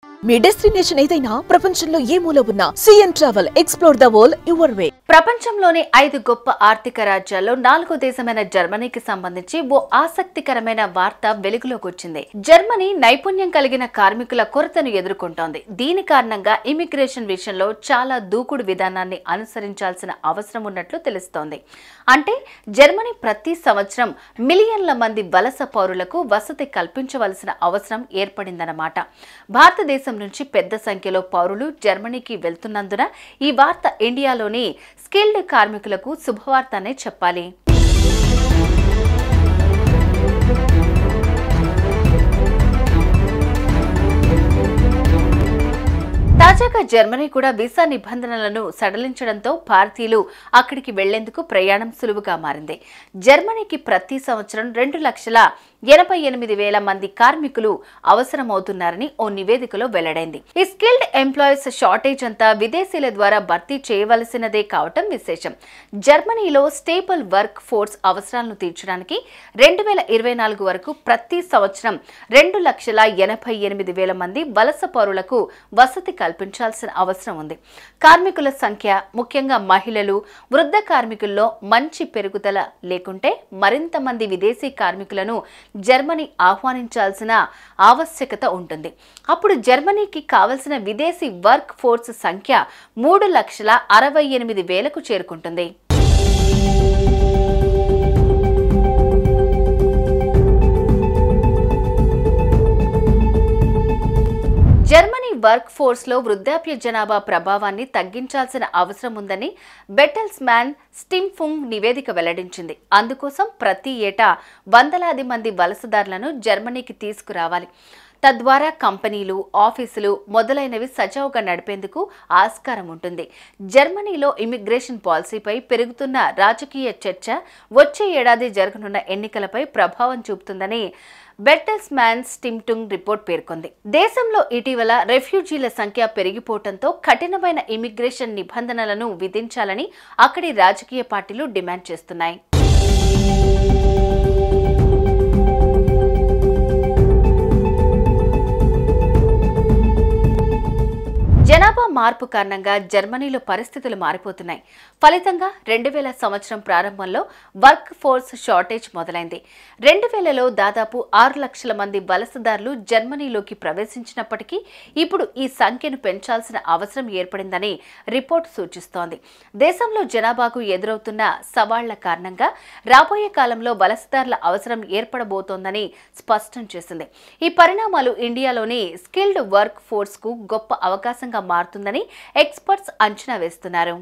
మీ destination ఏదైనా ప్రపంచంలో ఏ మూల ఉన్నా CN travel explore the world your way. ప్రపంచంలోని 5 గొప్ప ఆర్థిక రాజ్యాల్లో 4వ దేశమైన జర్మనీకి సంబంధించి ఓ ఆసక్తికరమైన వార్త వెలుగులోకి వచ్చింది. జర్మనీ నైపుణ్యం కలిగిన కార్మికుల కొరతను ఎదుర్కొంటోంది. దీని కారణంగా ఇమిగ్రేషన్ విషయంలో చాలా దూకుడు విధానాన్ని అనుసరించాల్సిన అవసరం ఉన్నట్లు తెలుస్తోంది. అంటే జర్మనీ ప్రతి సంవత్సరం మిలియన్ల మంది వలస పౌరులకు వసతి కల్పించవలసిన అవసరం ఏర్పడిందన్నమాట. భారతదేశం నుంచి పెద్ద సంఖ్యలో పౌరులు జర్మనీకి వెళ్తున్నందున ఈ వార్త ఇండియాలోని స్కిల్డ్ కార్మికులకు శుభవార్త అనే చెప్పాలి. తాజాగా జర్మనీ కూడా వీసా నిబంధనలను సడలించడంతో భారతీయులు అక్కడికి వెళ్లేందుకు ప్రయాణం సులువుగా మారింది. జర్మనీకి ప్రతి సంవత్సరం 2,88,000 మంది కార్మికులు అవసరమవుతున్నారని ఓ నివేదికలో వెల్లడైంది. ఈ స్కిల్డ్ ఎంప్లాయీస్ షార్టేజ్ అంతా విదేశీయుల ద్వారా భర్తీ చేయవలసినదే కావటం విశేషం. జర్మనీలో స్టేబుల్ వర్క్ ఫోర్స్ అవసరాలను తీర్చడానికి 2024 వరకు ప్రతి సంవత్సరం 2,88,000 మంది వలస పౌరులకు వసతి కల్పించాల్సిన అవసరం ఉంది. కార్మికుల సంఖ్య, ముఖ్యంగా మహిళలు, వృద్ధ కార్మికుల్లో మంచి పెరుగుదల లేకుంటే మరింత మంది విదేశీ కార్మికులను జర్మనీ ఆహ్వానించాల్సిన ఆవశ్యకత ఉంటుంది. అప్పుడు జర్మనీకి కావలసిన విదేశీ వర్క్ ఫోర్స్ సంఖ్య 3,68,000కు చేరుకుంటుంది. జర్మనీ వర్క్ ఫోర్స్ లో వృద్ధాప్య జనాభా ప్రభావాన్ని తగ్గించాల్సిన అవసరం ఉందని బెటెల్స్మాన్ స్టిమ్ఫుంగ్ నివేదిక వెల్లడించింది. అందుకోసం ప్రతి ఏటా వందలాది మంది వలసదారులను జర్మనీకి తీసుకురావాలి. తద్వారా కంపెనీలు, ఆఫీసులు మొదలైనవి సజావుగా నడిపేందుకు ఆస్కారం ఉంటుంది. జర్మనీలో ఇమిగ్రేషన్ పాలసీపై పెరుగుతున్న రాజకీయ చర్చ వచ్చే ఏడాది జరగనున్న ఎన్నికలపై ప్రభావం చూపుతుందని బెటెల్స్మాన్ స్టిమ్ఫుంగ్ రిపోర్ట్ పేర్కొంది. దేశంలో ఇటీవల రెఫ్యూజీల సంఖ్య పెరిగిపోవడంతో కఠినమైన ఇమిగ్రేషన్ నిబంధనలను విధించాలని అక్కడి రాజకీయ పార్టీలు డిమాండ్ చేస్తున్నాయి. జనాభా మార్పు కారణంగా జర్మనీలో పరిస్థితులు మారిపోతున్నాయి. ఫలితంగా 2000 సంవత్సరం ప్రారంభంలో వర్క్ ఫోర్స్ షార్టేజ్ మొదలైంది. 2000లో దాదాపు 6 లక్షల మంది వలసదారులు జర్మనీలోకి ప్రవేశించినప్పటికీ ఇప్పుడు ఈ సంఖ్యను పెంచాల్సిన అవసరం ఏర్పడిందని రిపోర్ట్ సూచిస్తోంది. దేశంలో జనాభాకు ఎదురవుతున్న సవాళ్ల కారణంగా రాబోయే కాలంలో వలసదారుల అవసరం ఏర్పడబోతోందని స్పష్టం చేసింది. ఈ పరిణామాలు ఇండియాలోని స్కిల్డ్ వర్క్ ఫోర్స్ కు గొప్ప అవకాశంగా మారుతుందని ఎక్స్పర్ట్స్ అంచనా వేస్తున్నారు.